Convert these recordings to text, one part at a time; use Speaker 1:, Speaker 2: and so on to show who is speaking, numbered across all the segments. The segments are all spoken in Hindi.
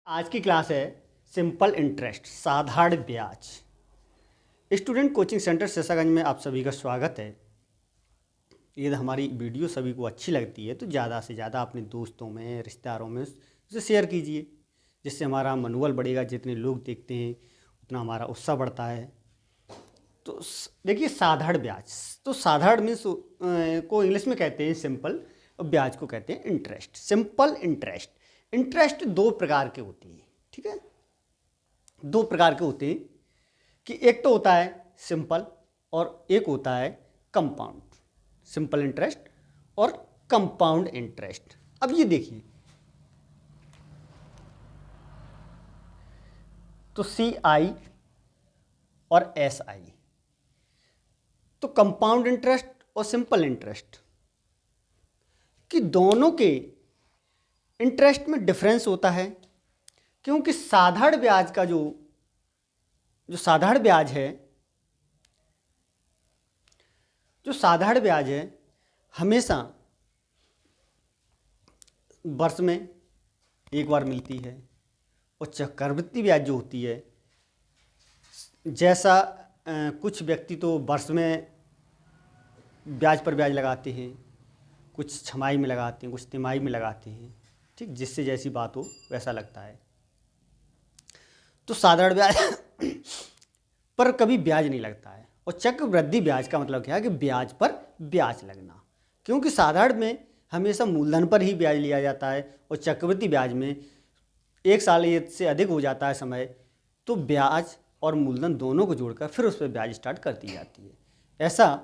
Speaker 1: आज की क्लास है सिंपल इंटरेस्ट साधारण ब्याज। स्टूडेंट कोचिंग सेंटर शेषागंज में आप सभी का स्वागत है। यदि हमारी वीडियो सभी को अच्छी लगती है तो ज़्यादा से ज़्यादा अपने दोस्तों में रिश्तेदारों में उसे शेयर कीजिए, जिससे हमारा मनोबल बढ़ेगा। जितने लोग देखते हैं उतना हमारा उत्साह बढ़ता है। तो देखिए साधारण ब्याज, तो साधारण मीन्स को इंग्लिश में कहते हैं सिंपल और ब्याज को कहते हैं इंटरेस्ट। सिंपल इंटरेस्ट, इंटरेस्ट दो प्रकार के होते हैं, ठीक है। दो प्रकार के होते हैं कि एक तो होता है सिंपल और एक होता है कंपाउंड। सिंपल इंटरेस्ट और कंपाउंड इंटरेस्ट। अब ये देखिए, तो CI और SI, तो कंपाउंड इंटरेस्ट और सिंपल इंटरेस्ट कि दोनों के इंटरेस्ट में डिफरेंस होता है। क्योंकि साधारण ब्याज का जो साधारण ब्याज है, जो साधारण ब्याज है हमेशा वर्ष में एक बार मिलती है। और चक्रवृद्धि ब्याज जो होती है, जैसा कुछ व्यक्ति तो वर्ष में ब्याज पर ब्याज लगाते हैं, कुछ छमाही में लगाते हैं, कुछ तिमाही में लगाते हैं, ठीक, जिससे जैसी बात हो वैसा लगता है। तो साधारण ब्याज पर कभी ब्याज नहीं लगता है। और चक्रवृद्धि ब्याज का मतलब क्या है कि ब्याज पर ब्याज लगना। क्योंकि साधारण में हमेशा मूलधन पर ही ब्याज लिया जाता है और चक्रवृद्धि ब्याज में एक साल से अधिक हो जाता है समय, तो ब्याज और मूलधन दोनों को जोड़कर फिर उस पर ब्याज स्टार्ट कर दी जाती है, ऐसा,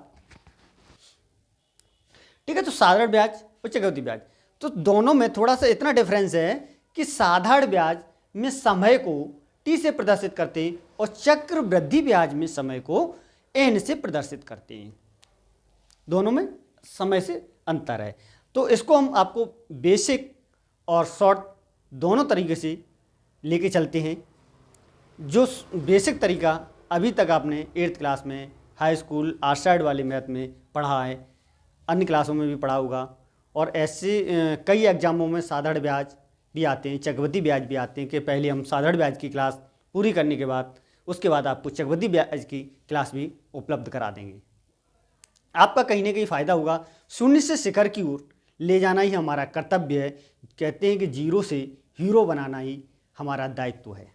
Speaker 1: ठीक है। तो साधारण ब्याज और चक्रवृद्धि ब्याज, तो दोनों में थोड़ा सा इतना डिफरेंस है कि साधारण ब्याज में समय को T से प्रदर्शित करते हैं और चक्रवृद्धि ब्याज में समय को N से प्रदर्शित करते हैं। दोनों में समय से अंतर है। तो इसको हम आपको बेसिक और शॉर्ट दोनों तरीके से लेके चलते हैं। जो बेसिक तरीका अभी तक आपने 8th क्लास में, हाई स्कूल आर्ट साइड वाले मैथ में पढ़ा है, अन्य क्लासों में भी पढ़ा होगा। और ऐसे कई एग्जामों में साधारण ब्याज भी आते हैं, चक्रवृद्धि ब्याज भी आते हैं कि पहले हम साधारण ब्याज की क्लास पूरी करने के बाद उसके बाद आपको चक्रवृद्धि ब्याज की क्लास भी उपलब्ध करा देंगे। आपका कहीं ना कहीं फ़ायदा होगा। शून्य से शिखर की ओर ले जाना ही हमारा कर्तव्य है। कहते हैं कि जीरो से हीरो बनाना ही हमारा दायित्व है।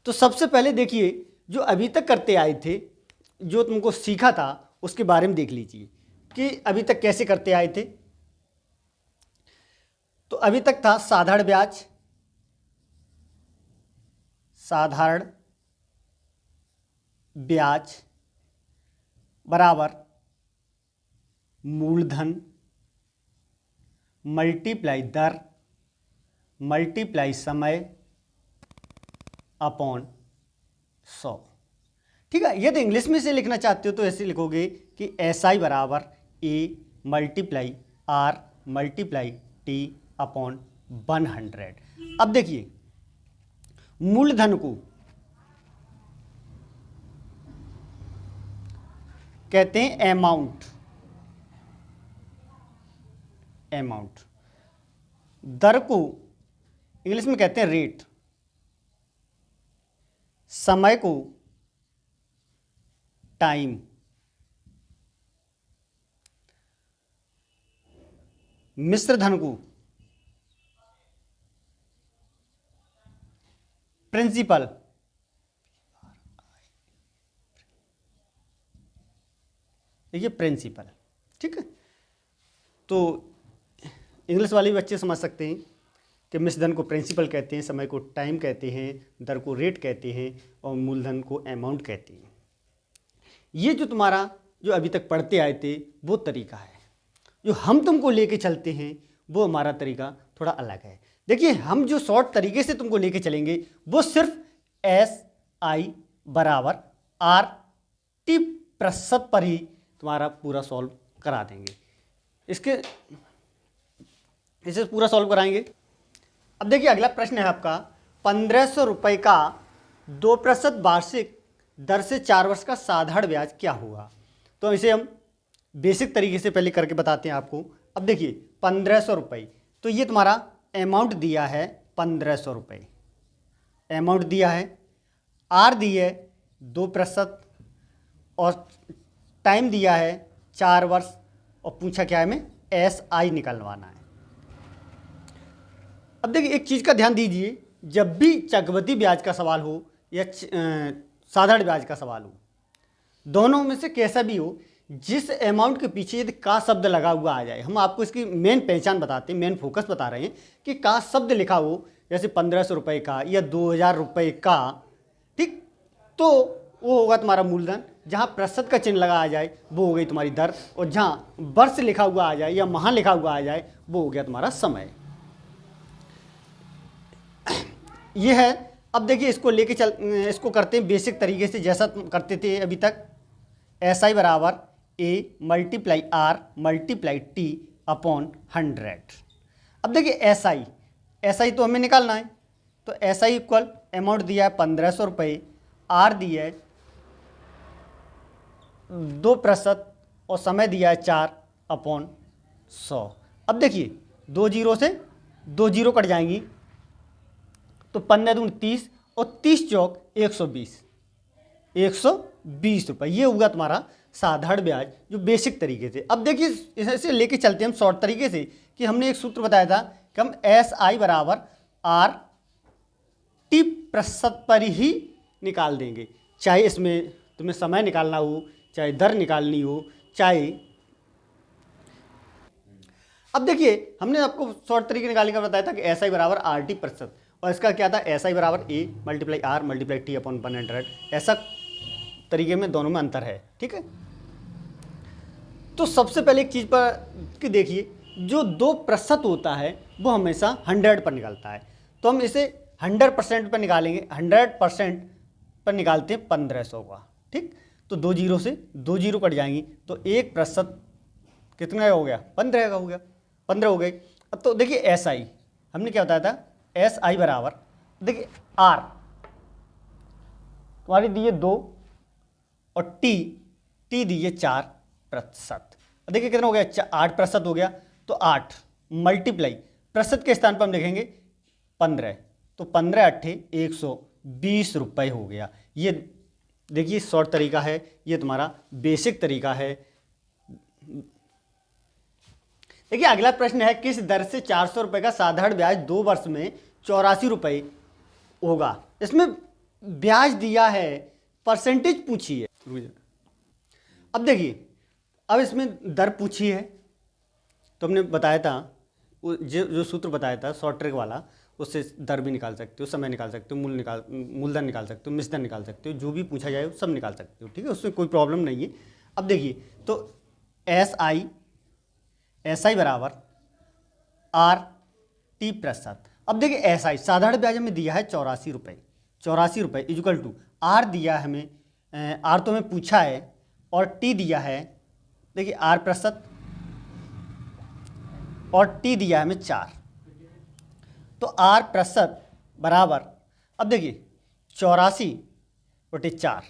Speaker 1: तो सबसे पहले देखिए, जो अभी तक करते आए थे, जो तुमको सीखा था उसके बारे में देख लीजिए कि अभी तक कैसे करते आए थे। तो अभी तक था साधारण ब्याज, साधारण ब्याज बराबर मूलधन मल्टीप्लाई दर मल्टीप्लाई समय अपॉन 100, ठीक है। यदि इंग्लिश में से लिखना चाहते हो तो ऐसे लिखोगे कि SI बराबर A multiply R multiply T upon 100। अब देखिए, मूलधन को कहते हैं अमाउंट, दर को इंग्लिश में कहते हैं रेट, समय को टाइम, मिश्र धन को प्रिंसिपल, देखिए प्रिंसिपल, ठीक है। तो इंग्लिश वाले बच्चे समझ सकते हैं कि मिश्र धन को प्रिंसिपल कहते हैं, समय को टाइम कहते हैं, दर को रेट कहते हैं और मूलधन को अमाउंट कहते हैं। ये जो तुम्हारा जो अभी तक पढ़ते आए थे वो तरीका है। जो हम तुमको लेके चलते हैं वो हमारा तरीका थोड़ा अलग है। देखिए, हम जो शॉर्ट तरीके से तुमको लेके चलेंगे वो सिर्फ SI बराबर RT% पर ही तुम्हारा पूरा सॉल्व करा देंगे। इसे पूरा सॉल्व कराएंगे। अब देखिए, अगला प्रश्न है आपका 1500 रुपये का 2% वार्षिक दर से 4 वर्ष का साधारण ब्याज क्या होगा। तो इसे हम बेसिक तरीके से पहले करके बताते हैं आपको। अब देखिए 1500 रुपये, तो ये तुम्हारा अमाउंट दिया है 1500 रुपये। अमाउंट दिया है, आर दी है 2% और टाइम दिया है 4 वर्ष और पूछा क्या है हमें SI निकलवाना है। अब देखिए एक चीज़ का ध्यान दीजिए, जब भी चक्रवृद्धि ब्याज का सवाल हो या साधारण ब्याज का सवाल हो, दोनों में से कैसा भी हो, जिस अमाउंट के पीछे यदि का शब्द लगा हुआ आ जाए, हम आपको इसकी मेन पहचान बताते हैं, मेन फोकस बता रहे हैं कि का शब्द लिखा हो, जैसे 1500 रुपये का या 2000 रुपये का, ठीक, तो वो होगा तुम्हारा मूलधन। जहाँ प्रतिशत का चिन्ह लगा आ जाए वो हो गई तुम्हारी दर, और जहाँ वर्ष लिखा हुआ आ जाए या माह लिखा हुआ आ जाए वो हो गया तुम्हारा समय। ये है। अब देखिए इसको लेके इसको करते हैं बेसिक तरीके से, जैसा करते थे अभी तक। SI बराबर A multiply R multiply T upon 100। अब देखिए SI तो हमें निकालना है, तो SI इक्वल अमाउंट दिया है 1500 रुपये, R दिया है 2% और समय दिया है 4 अपॉन 100। अब देखिए 2 जीरो से 2 जीरो कट जाएंगी, तो 15 दूनी 30 और 30 चौक 120 रुपये। ये होगा तुम्हारा साधारण ब्याज जो बेसिक तरीके से। अब देखिए इसे लेके चलते हैं हम शॉर्ट तरीके से, कि हमने एक सूत्र बताया था कि हम SI बराबर RT प्रतिशत पर ही निकाल देंगे, चाहे इसमें तुम्हें समय निकालना हो, चाहे दर निकालनी हो, चाहे। अब देखिए हमने आपको शॉर्ट तरीके निकालने का बताया था कि SI बराबर RT प्रतिशत, और इसका क्या था SI बराबर A multiply R multiply T upon 100। ऐसा तरीके में दोनों में अंतर है, ठीक है। तो सबसे पहले एक चीज़ पर कि देखिए, जो 2% होता है वो हमेशा 100 पर निकलता है, तो हम इसे 100% पर निकालेंगे। 100% पर निकालते हैं 1500 का, ठीक। तो 2 जीरो से 2 जीरो कट जाएंगी, तो 1% कितना हो गया, 15 का हो गया, 15 हो गई। अब तो देखिए SI हमने क्या बताया था, SI बराबर देखिए R तुम्हारी दी है 2 और T दीजिए 4%। देखिए कितना हो गया, 8% हो गया, तो 8 मल्टीप्लाई प्रतिशत के स्थान पर हम लिखेंगे 15, तो 15 अट्ठे 120 रुपये हो गया। ये देखिए शॉर्ट तरीका है, ये तुम्हारा बेसिक तरीका है। देखिए अगला प्रश्न है, किस दर से 400 रुपये का साधारण ब्याज 2 वर्ष में 84 रुपये होगा। इसमें ब्याज दिया है, परसेंटेज पूछी है। अब देखिए, अब इसमें दर पूछी है, तो हमने बताया था वो जो सूत्र बताया था शॉर्ट ट्रिक वाला, उससे दर भी निकाल सकते हो, समय निकाल सकते हो, मूलधन निकाल सकते हो, मिश्रधन निकाल सकते हो, जो भी पूछा जाए वो सब निकाल सकते हो, ठीक है, उसमें कोई प्रॉब्लम नहीं है। अब देखिए तो SI बराबर RT प्रतिशत। अब देखिए SI साधारण ब्याज हमें दिया है 84 रुपये इक्वल टू R दिया है हमें, R तो हमें पूछा है, और T दिया है, देखिए R प्रतिशत और T दिया है हमें 4, तो R प्रतिशत बराबर, अब देखिए 84/4।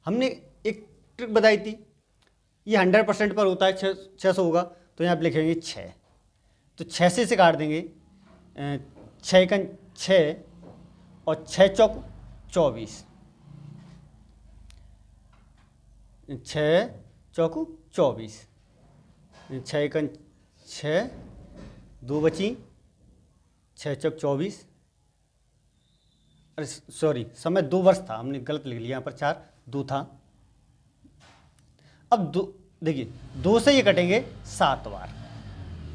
Speaker 1: हमने एक ट्रिक बताई थी, ये 100% पर होता है, 600 होगा, तो यहाँ पे लिखेंगे 6, तो 6 से इसे काट देंगे, 6 का 6 और 6 चौक 24, 6 चौक 24, 6 का 6, 2 बची, 6 चौक 24, अरे सॉरी समय 2 वर्ष था, हमने गलत लिख लिया यहाँ पर, 4 2 था। अब देखिए 2 से ये कटेंगे 7 बार,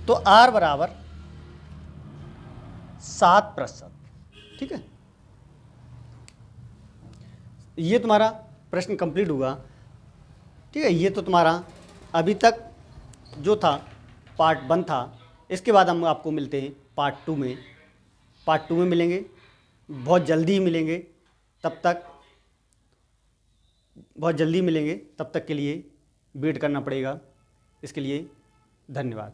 Speaker 1: तो R बराबर 7%, ठीक है। ये तुम्हारा प्रश्न कंप्लीट हुआ, ठीक है। ये तो तुम्हारा अभी तक जो था पार्ट 1 था। इसके बाद हम आपको मिलते हैं पार्ट 2 में। पार्ट 2 में मिलेंगे, बहुत जल्दी ही मिलेंगे, तब तक बहुत जल्दी मिलेंगे, तब तक के लिए वेट करना पड़ेगा। इसके लिए धन्यवाद।